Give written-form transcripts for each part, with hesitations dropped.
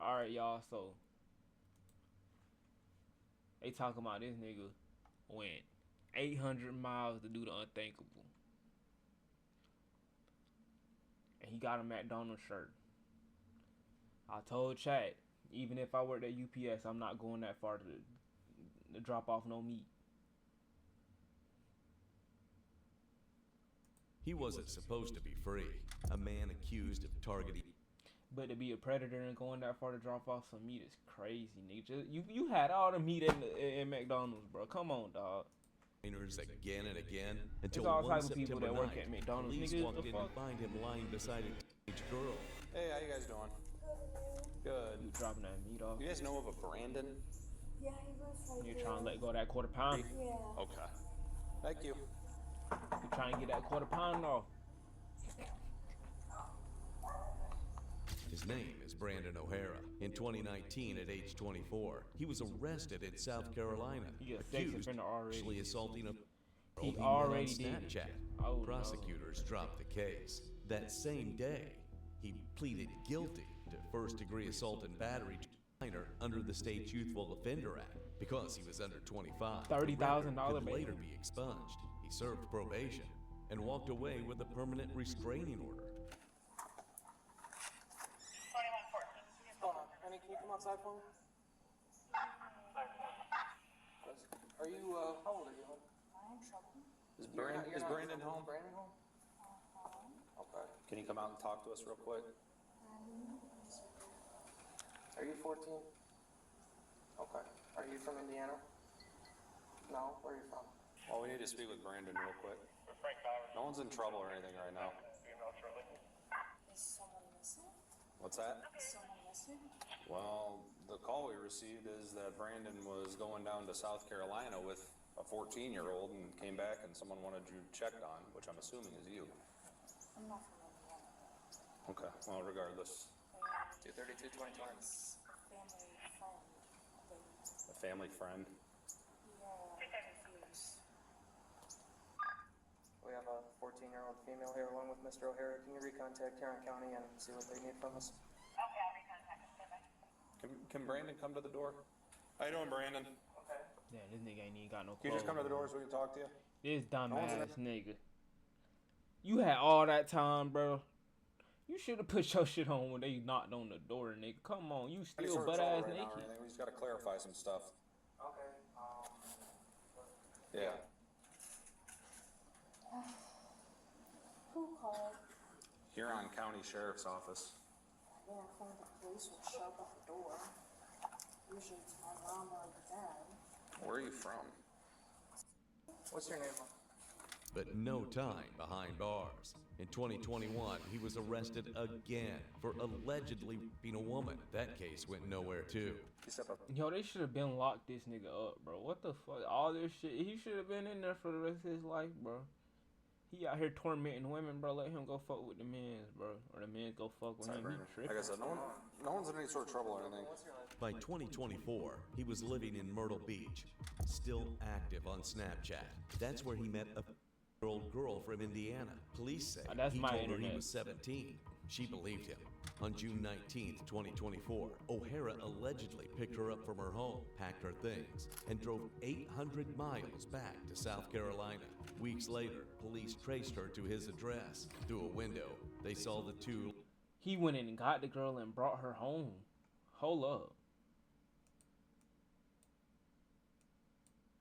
All right, y'all. So they talking about this nigga went 800 miles to do the unthinkable, and he got a McDonald's shirt. I told Chad, even if I worked at UPS, I'm not going that far to drop off no meat. He wasn't supposed to be free. A man accused of targeting. But to be a predator and going that far to drop off some meat is crazy, nigga. You had all the meat in McDonald's, bro. Come on, dog. Again and again There's until all one type of people September that work night, at McDonald's, police nigga. walked The in fuck? and find him lying beside a teenage girl. Hey, how you guys doing? Good. You dropping that meat off? You guys know of a Brandon? Yeah, he was right You're there. trying to let go of that quarter pound. Yeah. Okay. Thank you. You trying to get that quarter pound off. His name is Brandon O'Hara. In 2019, at age 24, he was arrested in South Carolina, He a sex accused offender of already. sexually assaulting a He girl met already on did it. Snapchat. Oh, no. Prosecutors dropped the case. That same day, he pleaded guilty to first-degree assault and battery to a minor under the state's Youthful Offender Act because he was under 25. The $30,000 record could bail. later be expunged. He served probation and walked away with a permanent restraining order. Hold on, honey, can you come outside for me? Are you, how old are you? I'm in trouble. Is Brandon home? Brandon home? Okay. Can you come out and talk to us real quick? Are you 14? Okay. Are you from Indiana? No? Where are you from? Well, we need to speak with Brandon real quick. No one's in trouble or anything right now. Is someone missing? What's that? Is someone missing? Well, the call we received is that Brandon was going down to South Carolina with a 14-year-old and came back and someone wanted you checked on, which I'm assuming is you. I'm not from Indiana. Okay, well, regardless. 232 2020. It's family friend. A family friend. Yeah, I'm confused. We have a 14-year-old female here along with Mr. O'Hara. Can you recontact Huron County and see what they need from us? Can Brandon come to the door? How you doing, Brandon? Okay. Yeah, this nigga ain't even got no clothes. Can you just come to the door on. so we can talk to you? This one's in dumbass nigga. You had all that time, bro. You should have put your shit on when they knocked on the door, nigga. Come on, you Any still sort of butt trouble ass right now or naked. anything? We just gotta clarify some stuff. Okay. Yeah. Who called? Huron County Sheriff's Office. Yeah, I think the police will show up at the door. Usually it's my mom or my dad. Where are you from? What's your name? But no time behind bars. In 2021, he was arrested again for allegedly raping a woman. That case went nowhere too. You step up. Yo, they should have been locked this nigga up, bro. What the fuck? All this shit. He should have been in there for the rest of his life, bro. He out here tormenting women, bro. Let him go fuck with the men's, bro. Or the men go fuck with him. He Like tripping. I said, no one's in any sort of trouble or anything. What's your name? By 2024, he was living in Myrtle Beach, still active on Snapchat. That's where he met a year-old girl from Indiana. Police say That's he my told her he internet. was 17. She believed him. On June 19th, 2024, O'Hara allegedly picked her up from her home, packed her things, and drove 800 miles back to South Carolina. Weeks later, police traced her to his address. Through a window, they saw the two. He went in and got the girl and brought her home. Hold up.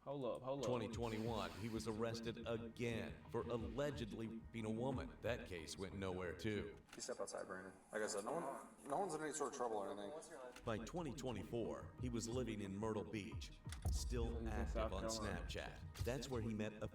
Hold up, hold up. 2021, he was arrested again for allegedly raping a woman. That case went nowhere too. You step outside, Brandon. Like I said, no one's in any sort of trouble or anything. What's your name? By 2024, he was living in Myrtle Beach, still He's in active South on Carolina. Snapchat. That's where he met a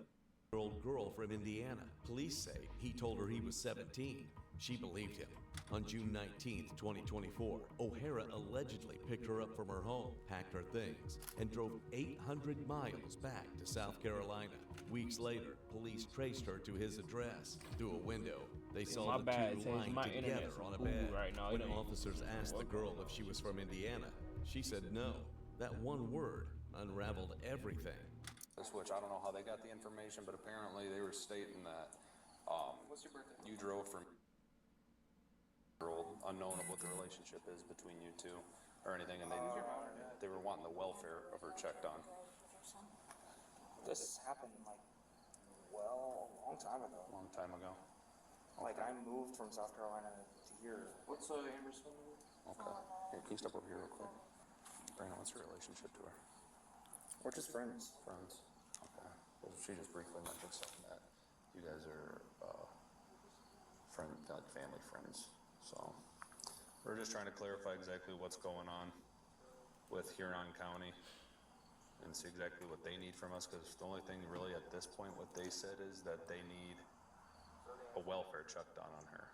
year-old girl from Indiana. Police say he told her he was 17. She believed him. On June 19th, 2024, O'Hara allegedly picked her up from her home, packed her things, and drove 800 miles back to South Carolina. Weeks later, police traced her to his address. Through a window, they saw my the bad, two Taze. lying My together internet's on a boo bed. right now. It When ain't- officers asked the girl if she was from Indiana, she said no. That one word unraveled everything. Which I don't know how they got the information, but apparently they were stating that What's your birthday? you drove from year-old, unknown of what the relationship is between you two or anything, and they were wanting the welfare of her checked on. This happened like, well, a long time ago. A long time ago. Like I moved from South Carolina to here. What's Amber's phone number? Okay. Here, can you step over here real quick? Brandon, what's your relationship to her? We're just friends. Friends. Okay. Well, she just briefly mentioned something that you guys are like family friends. So we're just trying to clarify exactly what's going on with Huron County and see exactly what they need from us. Because the only thing really at this point, what they said is that they need a welfare check done on her.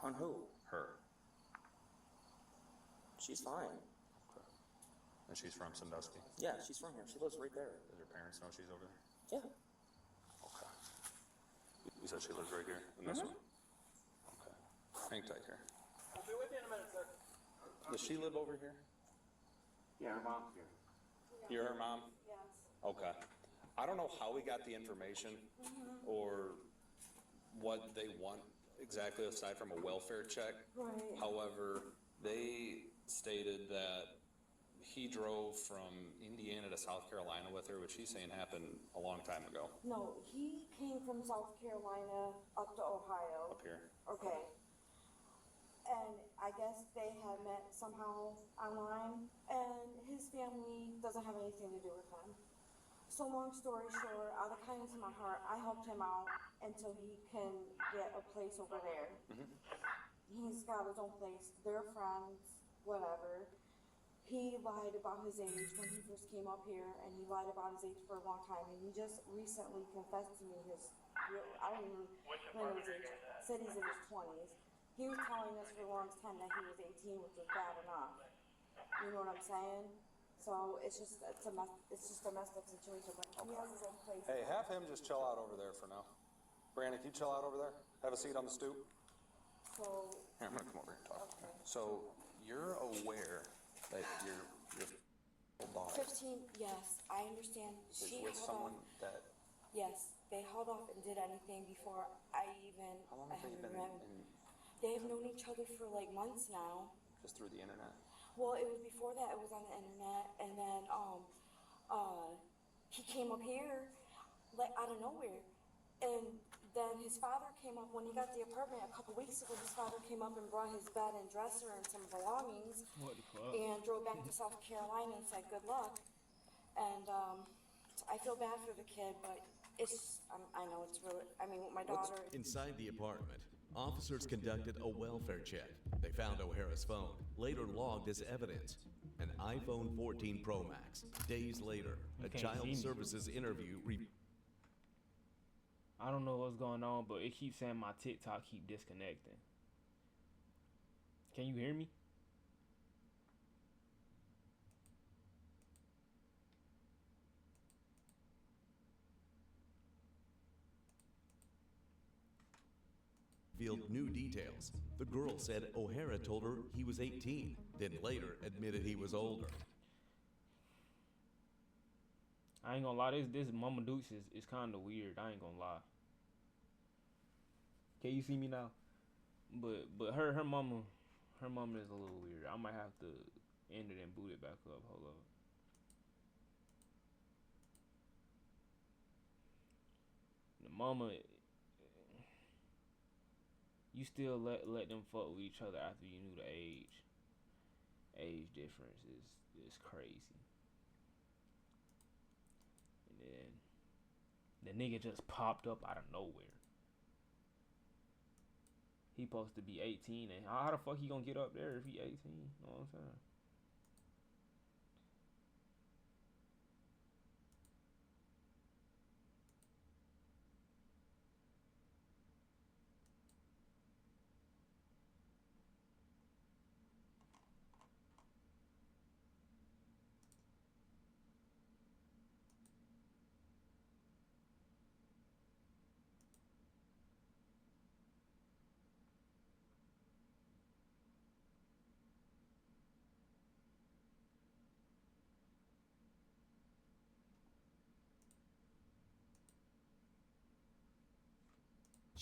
On who? Her. She's fine. Okay. And she's from Sandusky. Yeah, she's from here. She lives right there. Does her parents know she's over there? Yeah. Okay. You said she lives right here in this one? Okay. Hang tight here. I'll be with you in a minute, sir. Does she live over here? Yeah, her mom's here. You're her mom? Yes. Okay. I don't know how we got the information or what they want exactly aside from a welfare check. Right. However, they stated that he drove from Indiana to South Carolina with her, which he's saying happened a long time ago No, he came from South Carolina up to Ohio. up here. Okay. And I guess they had met somehow online, and his family doesn't have anything to do with him. So long story short, out of the kindness of my heart, I helped him out until he can get a place over there. He's got his own place. They're friends, whatever. He lied about his age when he first came up here, and he lied about his age for a long time. And he just recently confessed to me his real, I don't even know his age, said he's in his 20s. He was telling us for the longest time that he was 18, which was bad enough. You know what I'm saying? So it's just a messed up situation. But he has his own place. Hey, have him just chill out over there for now. Brandon, can you chill out over there? Have a seat on the stoop. So Here, I'm gonna come over here and talk. So you're aware that your daughter 15, yes, I understand. is She with held someone off. that, Yes, they held off and did anything before I even. how long have they been in, They have known each other for like months now. just through the internet? Well, it was before that. It was on the internet, and then he came up here like out of nowhere, and then his father came up when he got the apartment a couple weeks ago. His father came up and brought his bed and dresser and some belongings, What the fuck? and drove back to South Carolina and said good luck. And I feel bad for the kid, but it's I know it's really. I mean, my daughter. Inside the apartment, officers conducted a welfare check. They found O'Hara's phone, later logged as evidence. An iPhone 14 Pro Max. Days later, a can't see child me. services interview I don't know what's going on, but it keeps saying my TikTok keep disconnecting. Can you hear me? revealed new details. The girl said O'Hara told her he was 18, then later admitted he was older. I ain't gonna lie, this Mama Dukes is kind of weird. I ain't gonna lie. Can you see me now? But her mama is a little weird. I might have to end it and boot it back up. Hold up. The mama, you still let them fuck with each other after you knew the age. Age difference is crazy. And then the nigga just popped up out of nowhere. He supposed to be 18, and how the fuck he gonna get up there if he 18? You know what I'm saying?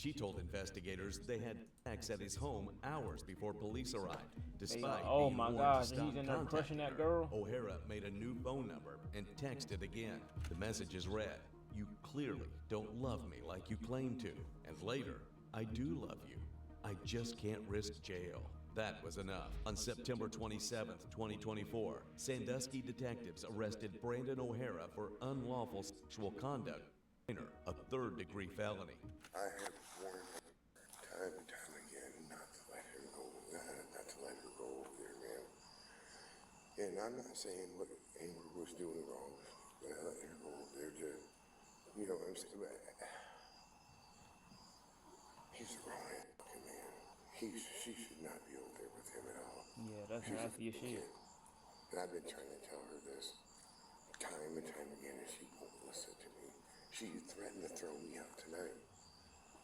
She told investigators they had sex at his home hours before police arrived. Despite oh being my warned gosh, to and stop he's in there crushing contacting that her, girl? O'Hara made a new phone number and texted again. The messages read, "You clearly don't love me like you claim to." And later, "I do love you. I just can't risk jail." That was enough. On September 27th, 2024, Sandusky detectives arrested Brandon O'Hara for unlawful sexual conduct, a third-degree felony. I have warned him time and time again not to let him go, not to let her go over there, man. And I'm not saying what Amber was doing wrong, but I let her go over there to, you know what I'm saying? But he's a grown fucking man. She should not be over there with him at all. Yeah, that's She's a nasty as shit. kid. And I've been trying to tell her this time and time again, and she won't listen to me. She threatened to throw me out tonight.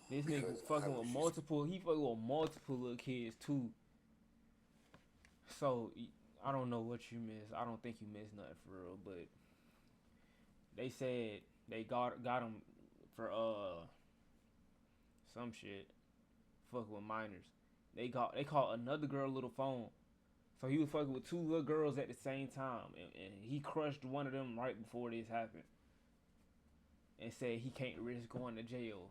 This nigga Because fucking I- with she's- multiple, he fucking with multiple little kids too. So, I don't know what you missed. I don't think you missed nothing for real, but they said they got him for some shit, fucking with minors. They called another girl little phone. So he was fucking with two little girls at the same time, and he crushed one of them right before this happened. And said he can't risk going to jail.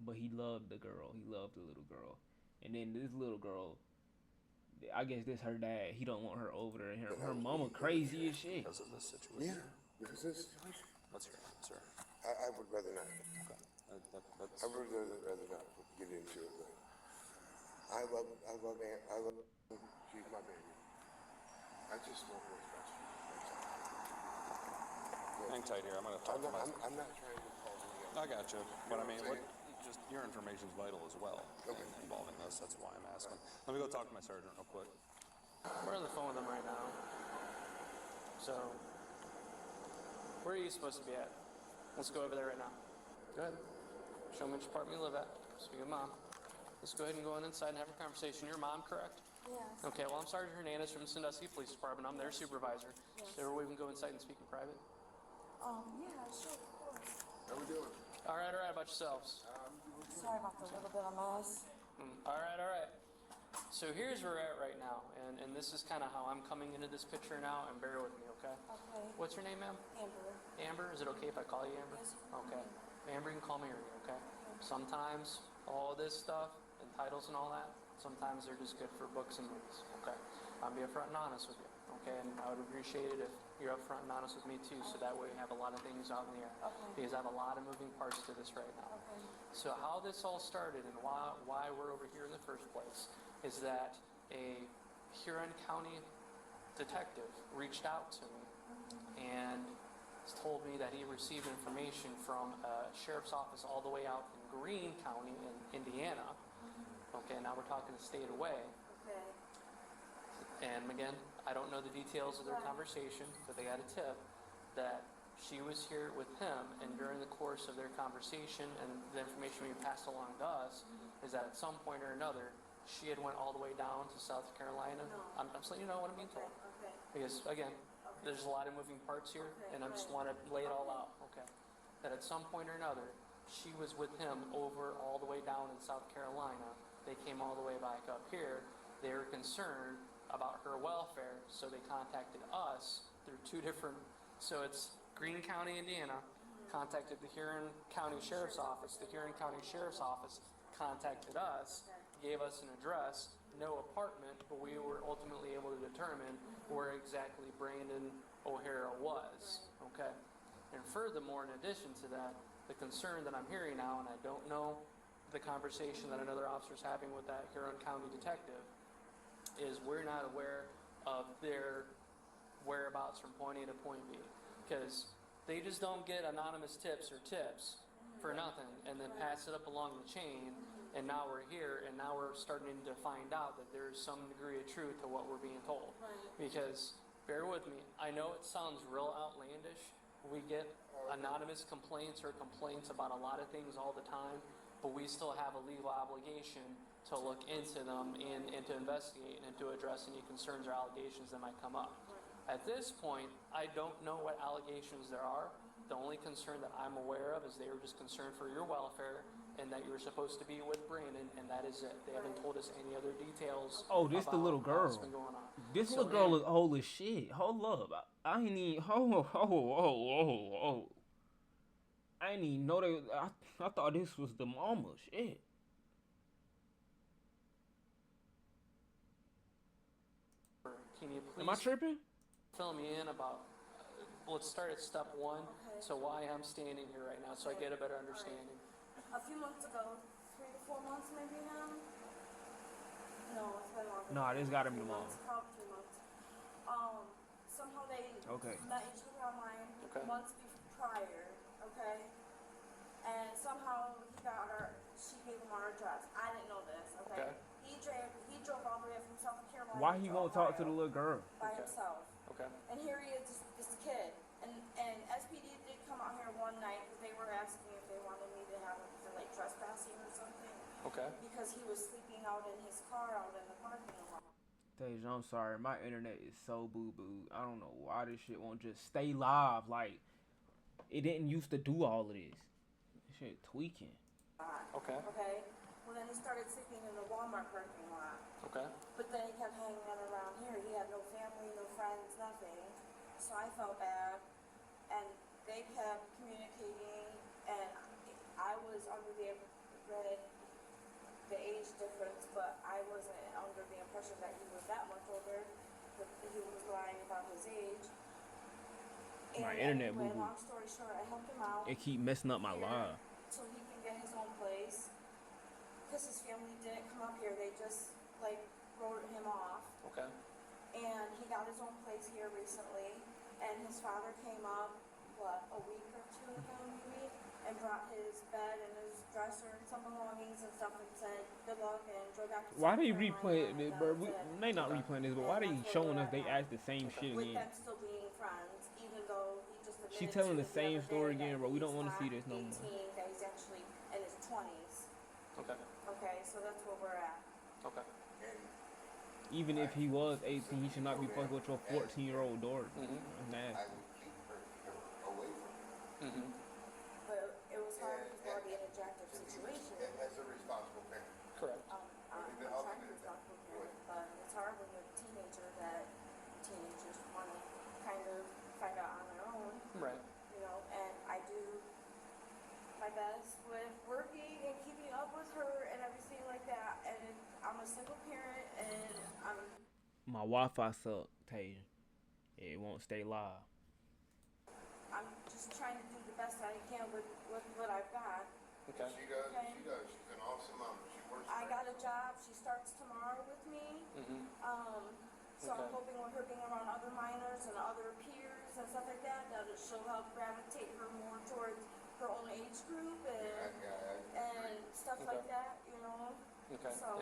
But he loved the girl. He loved the little girl. And then this little girl, I guess this her dad. He don't want her over there. And her mama crazy as shit. Because of this situation. Yeah, because of the situation. What's your name, sir? I would rather not. Okay. That's I would rather not get into it, but I love Aunt. She's my baby. I just want what's best for her. hang tight here. I'm gonna talk to my. I'm not trying to call you. I got you. But I mean, what I'm just your information's vital as well. Okay. Involving this, that's why I'm asking. Let me go talk to my sergeant real quick. We're on the phone with them right now. So, where are you supposed to be at? Let's go over there right now. Go ahead. Show me which apartment you live at. Speak of mom. Let's go ahead and go in inside and have a conversation. Your mom, correct? Yes. Okay, well, I'm Sergeant Hernandez from the Sandusky Police Department. I'm their supervisor. Yes. Is there a way we can go inside and speak in private? Yeah, sure, of course. How we doing? All right, about yourselves. Sorry about the little bit of mess. All right. So here's where we're at right now, and this is kind of how I'm coming into this picture now, and bear with me, okay? Okay. What's your name, ma'am? Amber. Amber, is it okay if I call you Amber? Yes. Okay. Amber, you can call me Ernie, okay? Sometimes all this stuff and titles and all that, sometimes they're just good for books and movies, okay? I'll be upfront and honest with you, okay? And I would appreciate it if you're upfront and honest with me too, so that way we have a lot of things out in the air. Okay. Because I have a lot of moving parts to this right now. Okay. So how this all started and why we're over here in the first place is that a Huron County detective reached out to me and told me that he received information from a sheriff's office all the way out in Greene County in Indiana. Okay, now we're talking a state away. Okay. And again, I don't know the details of their conversation, but they got a tip that she was here with him, and during the course of their conversation and the information we passed along to us, is that at some point or another, she had went all the way down to South Carolina. No. I'm just letting you know what I'm being told. Okay. Because again, there's a lot of moving parts here, and I just want to lay it all out, okay? That at some point or another, she was with him over all the way down in South Carolina. They came all the way back up here. They were concerned about her welfare, so they contacted us through two different, so it's Greene County, Indiana, contacted the Huron County Sheriff's Office. The Huron County Sheriff's Office contacted us, gave us an address, no apartment, but we were ultimately able to determine where exactly Brandon O'Hara was, okay? And furthermore, in addition to that, the concern that I'm hearing now, and I don't know the conversation that another officer's having with that Huron County detective, is we're not aware of their whereabouts from point A to point B. Because they just don't get anonymous tips for nothing and then pass it up along the chain, and now we're here, and now we're starting to find out that there's some degree of truth to what we're being told. Right. Because, bear with me, I know it sounds real outlandish. We get anonymous complaints or complaints about a lot of things all the time, but we still have a legal obligation to look into them and to investigate and to address any concerns or allegations that might come up. At this point, I don't know what allegations there are, The only concern that I'm aware of is they were just concerned for your welfare and that you were supposed to be with Brandon, and that is it. They haven't told us any other details. Oh, this the about little girl. what's been going on. This So little girl now- look old as shit. Hold up. I ain't even. I ain't even know they. I thought this was the mama. Shit. Can you please Am I tripping? fill me in about, let's start at step one, Okay. so why I'm standing here right now, so I get a better understanding. A few months ago, 3 to 4 months maybe now. No, it's been longer. Nah, this gotta be the 3 mom. months, probably 3 months. Somehow they Okay. met each other online Okay. months prior, okay? And somehow she gave him our address. I didn't know this, okay? Okay. He drove all the way from South Carolina. Why he won't talk to the Ohio little girl? by Okay. himself. Okay. And here he is, just a kid. And SPD did come out here one night because they were asking if they wanted me to have him for like trespassing or something. Okay. Because he was sleeping out in his car out in the parking lot. Deja, I'm sorry. My internet is so boo boo. I don't know why this shit won't just stay live. Like, it didn't used to do all of this. This shit tweaking. Okay. Okay? Well, then he started sleeping in the Walmart parking lot. Okay. But then he kept hanging out around here. He had no family, no friends, nothing. So I felt bad. And they kept communicating. And I was under the age difference, but I wasn't under the impression that he was that much older. But he was lying about his age. My And internet anyway, boo-boo. long story short, I helped him out. It keep messing up my live. So he can get his own place. Because his family didn't come up here, they just like wrote him off. Okay. And he got his own place here recently. And his father came up, what, a week or 2 ago maybe, and brought his bed and his dresser and some belongings and stuff and said good luck and drove back to Why South they Carolina, replaying and this, that bro? was We it. may not replaying this, but why they showing us they ask the same shit With again? them still being friends, even though he just admitted She telling to the it same other story day again, that bro. We don't he's want to see not this no more. 18, that he's actually in his 20s. Okay. Okay, so that's where we're at. Okay. Even if he was 18, he should not be fucking with your 14-year-old daughter. Mhm. That's nasty. I would keep her away from him. Mm-hmm. But it was hard because we're already in a jacked up situation. As a responsible parent. Correct. I'm trying to be responsible parent, but it's hard when you're a teenager that teenagers want to kind of find out on their own, Right. you know, and I do my best with working and keeping up with her and everything like that. And I'm a single parent and My Wi-Fi suck, Tasia. It won't stay live. I'm just trying to do the best I can with what I've got. Okay. She does, Okay. she does. She's an awesome mom. She works I hard. got a job. She starts tomorrow with me. Mm-hmm. So I'm Okay. hoping with her being around other minors and other peers and stuff like that, that she'll help gravitate her more towards her own age group and stuff like Okay. that, you know. Okay. So-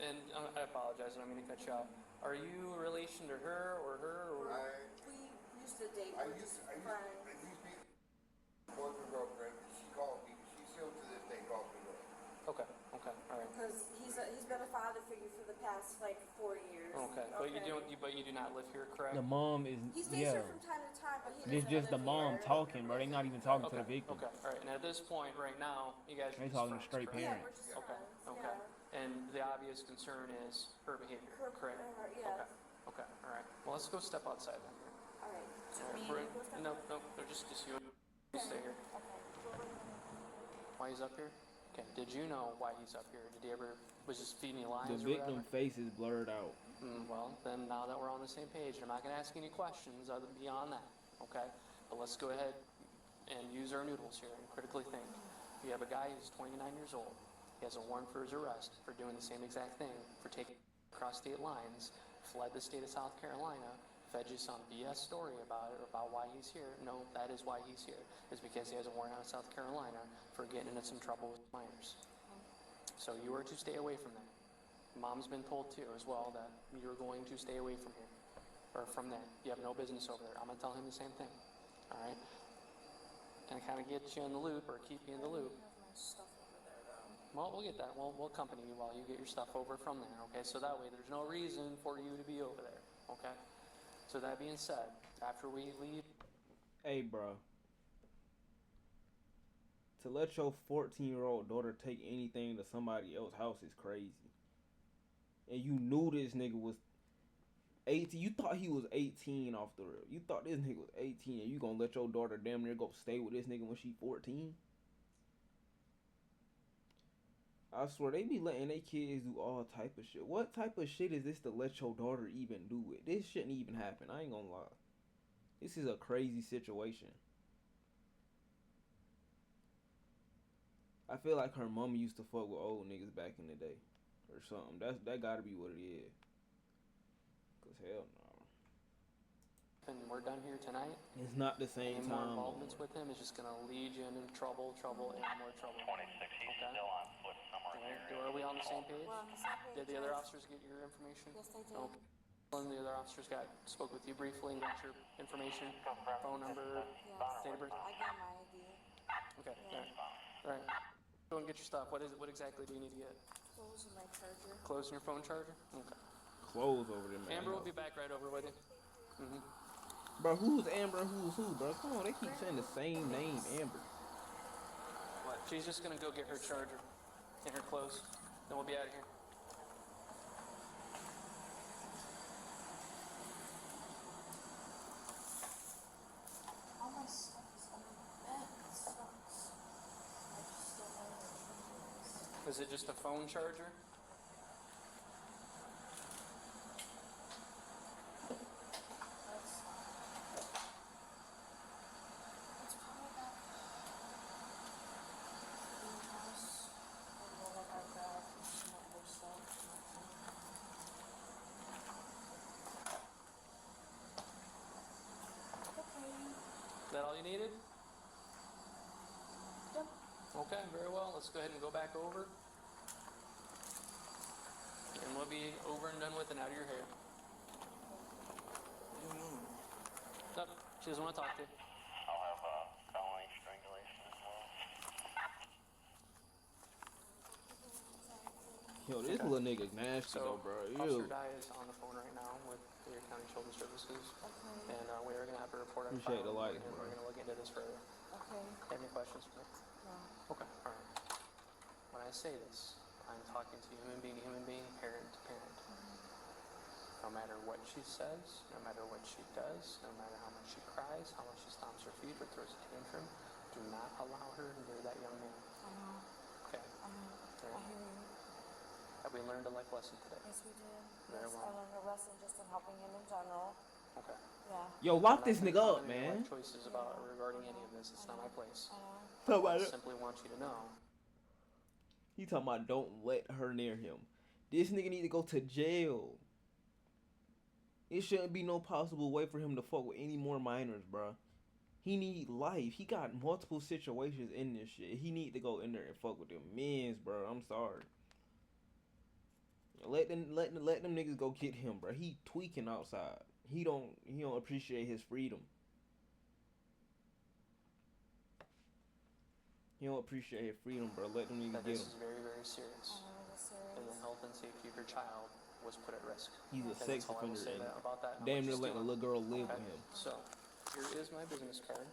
And I apologize. I don't mean to cut you off. Are you a relation to her or We used to date. I We're used just to friends. be boyfriend, girlfriend. She called me. She still to this day calls me girl. Okay. Okay. All right. Because he's been a father figure for the past like 4 years. Okay. But you do not live here, correct? The mom is, He stays yeah. here from time to time, but he This doesn't just the live mom here. talking, bro. They not even talking to the Okay. victim. Okay. All right. And at this point, right now, you guys are They just talking friends, straight correct? Yeah, parents. we're just Okay. friends. Okay. Yeah. And the obvious concern is her behavior, correct? Yes. Okay. Okay. All right. Well, let's go step outside then. All right. So All right, me, Brent- what's that? no, they're just you. You stay here. Okay. Why he's up here? Okay. Did you know why he's up here? Did he ever was just feeding you lies The or victim whatever? face is blurred out. Well, then now that we're on the same page, I'm not going to ask any questions other beyond that. Okay. But let's go ahead and use our noodles here and critically think. You have a guy who's 29 years old. He has a warrant for his arrest for doing the same exact thing, for taking across state lines, fled the state of South Carolina, fed you some BS story about it, about why he's here. No, that is why he's here. It's because he has a warrant out of South Carolina for getting into some trouble with minors. So you are to stay away from that. Mom's been told too as well that you're going to stay away from here, or from there. You have no business over there. I'm going to tell him the same thing. All right? Can I kind of get you in the loop or keep you in the loop? Well, we'll get that. We'll accompany you while you get your stuff over from there, okay? So that way there's no reason for you to be over there, okay? So that being said, after we leave... Hey, bro. To let your 14-year-old daughter take anything to somebody else's house is crazy. And you knew this nigga was 18. You thought he was 18 off the rip. You thought this nigga was 18 and you gonna let your daughter damn near go stay with this nigga when she 14? I swear, they be letting their kids do all type of shit. What type of shit is this to let your daughter even do it? This shouldn't even happen. I ain't gonna lie. This is a crazy situation. I feel like her mama used to fuck with old niggas back in the day. Or something. That gotta be what it is. Cause hell no. And we're done here tonight. It's not the same Any more time. involvements with him is just gonna lead you into trouble, and more trouble. 26, he's still on foot somewhere near. Are we on the same page? We're on the same page, Did the other yes. officers get your information? Yes, they did. Okay. One of the other officers spoke with you briefly and got your information, phone number, Yes. date of birth. I got my ID. Okay. All right. Go and get your stuff. What exactly do you need to get? Clothes and my charger. Clothes and your phone charger? Okay. Clothes over there, man. Amber will be back right over with you. Bro, who's Amber and who's who, bro? Come on, they keep saying the same name, Amber. What? She's just gonna go get her charger and her clothes. Then we'll be out of here. All my stuff is on the bed. It sucks. I just don't know what it is. Is it just a phone charger? That's probably that greenhouse. And then like I got some other stuff. Okay. Is that all you needed? Yep. Okay, very well. Let's go ahead and go back over. And we'll be over and done with and out of your hair. Nope, she doesn't want to talk to you. I'll have felony strangulation as well. Yo, this little nigga nasty though, bro. Officer Ew. Dye is on the phone right now with the County Children's Services. Okay. And we are going to have a report on Appreciate file, the light, and bro. we're going to look into this further. Okay. Have any questions for me? No. Okay, all right. When I say this, I'm talking to human being, parent to parent. No matter what she says, no matter what she does, no matter how much she cries, how much she stomps her feet or throws a tantrum, do not allow her near that young man. I know. Okay. I know. I hear you. Have we learned a life lesson today? Yes, we did. Very Yes, well. I learned a lesson just in helping him in general. Okay. Yeah. Yo, lock I'm not this gonna nigga comment up, on your man. life choices regarding any of this. It's not my place. I know. Talk I about it. simply want you to know. He talking about don't let her near him. This nigga need to go to jail. It shouldn't be no possible way for him to fuck with any more minors, bro. He need life. He got multiple situations in this shit. He need to go in there and fuck with them mens, bro. I'm sorry. Let them niggas go get him, bro. He tweaking outside. He don't appreciate his freedom. He don't appreciate his freedom, bro. Let them niggas That get this him. is very, very serious. I know it is And the serious. health and safety of your child was put at risk. He's a And sex that's all I will offender say and about that. and damn near what she's letting a doing. little girl live Okay? with him. So, here is my business card.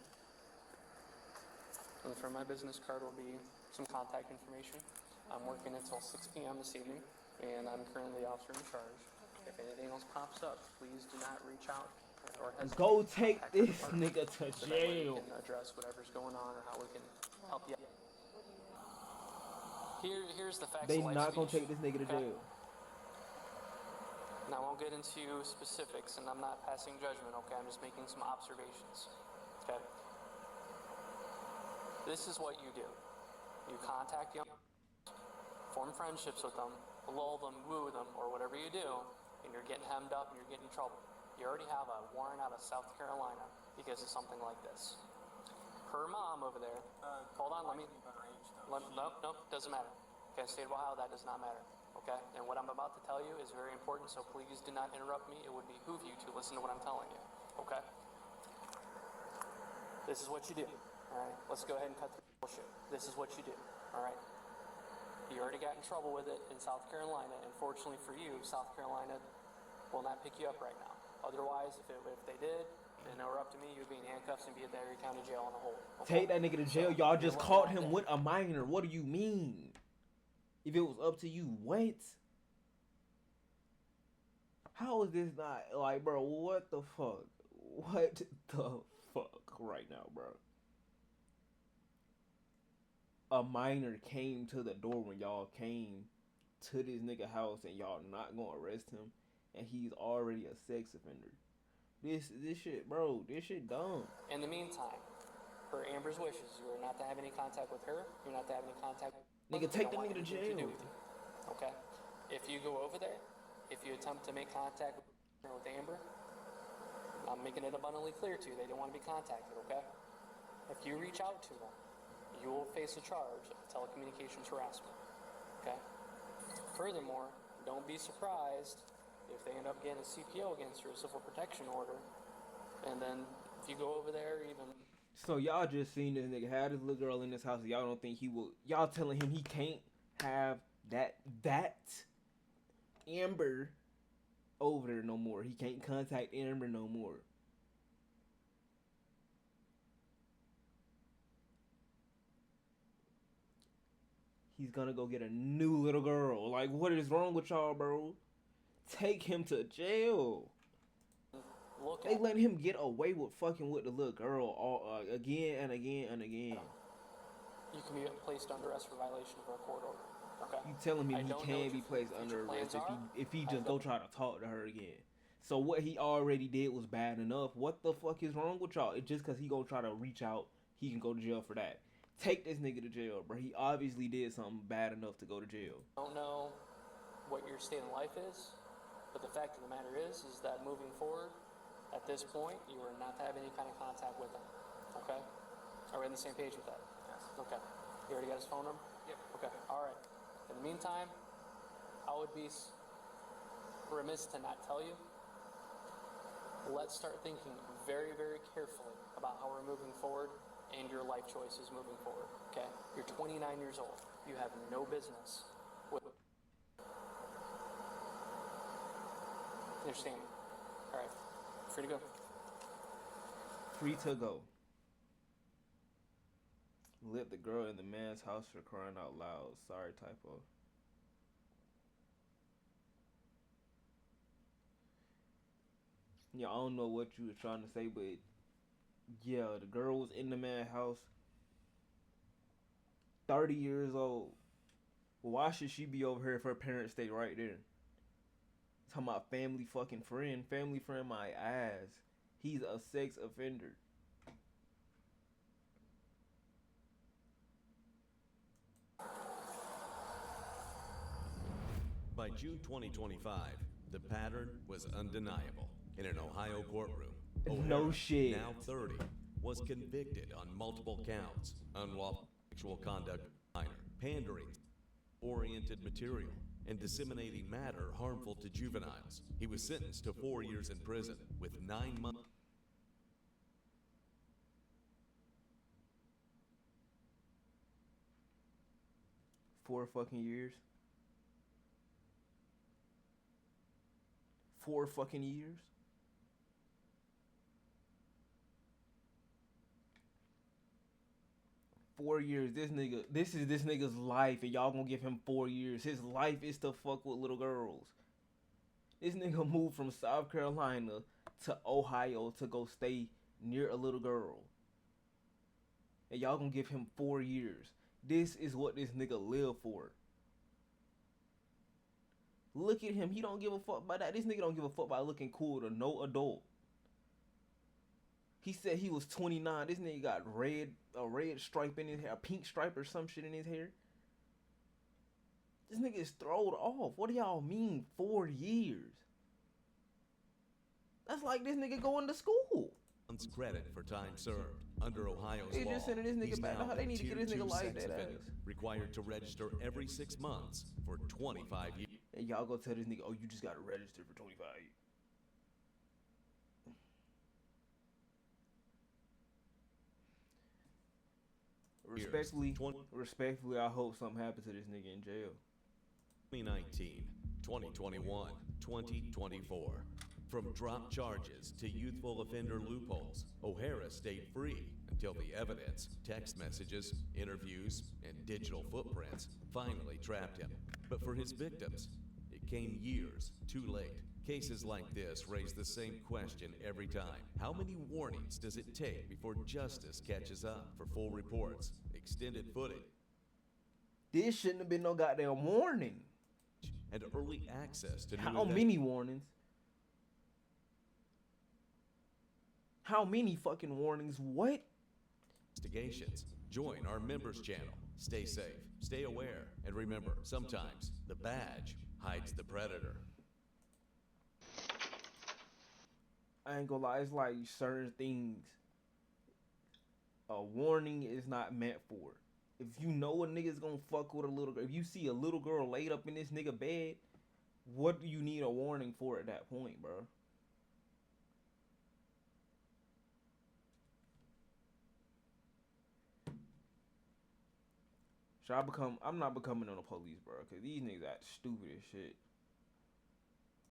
And for my business card will be some contact information. I'm working until 6 p.m. this evening, and I'm currently the officer in charge. If anything else pops up, please do not reach out or hesitate. Go to take contact the this department nigga to so that way jail. we can address whatever's going on or how we can help you out. Here's the facts They of life not gonna speech. take this nigga to Okay? jail. Now, I won't get into specifics, and I'm not passing judgment, okay? I'm just making some observations, okay? This is what you do. You contact young, form friendships with them, lull them, woo them, or whatever you do, and you're getting hemmed up and you're getting in trouble. You already have a warrant out of South Carolina because of something like this. Her mom over there, hold on, nope, doesn't matter. Okay, state of Ohio, that does not matter. Okay, and what I'm about to tell you is very important, so please do not interrupt me. It would behoove you to listen to what I'm telling you. Okay? This is what you do. All right, let's go ahead and cut the bullshit. This is what you do. All right? You already got in trouble with it in South Carolina, and fortunately for you, South Carolina will not pick you up right now. Otherwise, if they did, And now we're up to me, you'd be in handcuffs and be at the Erie County Jail on a hold. Okay? Take that nigga to jail. So, Y'all you're just looking caught at him that. with a minor. What do you mean? If it was up to you, what? How is this not like, bro? What the fuck? What the fuck right now, bro? A minor came to the door when y'all came to this nigga house and y'all not gonna arrest him, and he's already a sex offender. This shit, bro. This shit dumb. In the meantime, per Amber's wishes, you are not to have any contact with her. You're not to have any contact with Nigga, I take don't the want nigga to anything jail. do with you. Okay? If you go over there, if you attempt to make contact with Amber, I'm making it abundantly clear to you they don't want to be contacted, okay? If you reach out to them, you will face a charge of telecommunications harassment, okay? Furthermore, don't be surprised if they end up getting a CPO against you, a civil protection order, and then if you go over there, even So y'all just seen this nigga have this little girl in this house. And y'all don't think he will? Y'all telling him he can't have that Amber over there no more. He can't contact Amber no more. He's gonna go get a new little girl. Like, what is wrong with y'all, bro? Take him to jail. look They at letting him get away with fucking with the little girl all again and again and again. you can be placed under arrest for violation of our court order, okay? You telling me I he don't know can what be your placed future under arrest plans if are. he I just go don't- try to talk to her again? So what he already did was bad enough. What the fuck is wrong with y'all? It's just cause he gonna try to reach out, he can go to jail for that. Take this nigga to jail, bro. He obviously did something bad enough to go to jail. Don't know what your state of life is, but the fact of the matter is that moving forward, at this point, you are not to have any kind of contact with them. Okay? Are we on the same page with that? Yes. Okay. You already got his phone number? Yep. Okay. All right. In the meantime, I would be remiss to not tell you. Let's start thinking very, very carefully about how we're moving forward and your life choices moving forward. Okay? You're 29 years old. You have no business with. Understand? All right. Free to go. Free to go. Let the girl in the man's house for crying out loud. Sorry, typo. Yeah, I don't know what you was trying to say, but yeah, the girl was in the man's house. 30 years old. Why should she be over here if her parents stay right there? Talking about family fucking friend. Family friend my ass. He's a sex offender. By June 2025, the pattern was undeniable. In an Ohio courtroom, No O'Hara, shit. now 30, was convicted on multiple counts: unlawful sexual conduct, minor, pandering, oriented material, and disseminating matter harmful to juveniles. He was sentenced to 4 years in prison with 9 months. 4 fucking years. 4 fucking years. This is this nigga's life, and y'all gonna give him 4 years. His life is to fuck with little girls. This nigga moved from South Carolina to Ohio to go stay near a little girl. And y'all gonna give him 4 years. This is what this nigga live for. Look at him. He don't give a fuck about that. This nigga don't give a fuck about looking cool to no adult. He said he was 29. This nigga got a red stripe in his hair, a pink stripe or some shit in his hair. This nigga is throwed off. What do y'all mean 4 years? That's like this nigga going to school. Months credit for time served. Under Ohio's They law, just sending this nigga he's back to now how they a need to get Tier this nigga 2 life sex dead offender, ass. required to register every 6 months for 25 years. And y'all go tell this nigga, oh, you just gotta register for 25 years. Respectfully, I hope something happens to this nigga in jail. 2019, 2021, 2024. From drop charges to youthful offender loopholes, O'Hara stayed free until the evidence, text messages, interviews, and digital footprints finally trapped him. But for his victims, it came years too late. Cases like this raise the same question every time. How many warnings does it take before justice catches up? For full reports, extended footage, This shouldn't have been no goddamn warning. and early access to new How many warnings? How many fucking warnings? What? investigations, join our members channel. Stay safe, stay aware, and remember, sometimes the badge hides the predator. I ain't gonna lie, it's like certain things a warning is not meant for. If you know a nigga's gonna fuck with a little girl, if you see a little girl laid up in this nigga bed, what do you need a warning for at that point, bro? I'm not becoming on the police, bro, because these niggas act stupid as shit.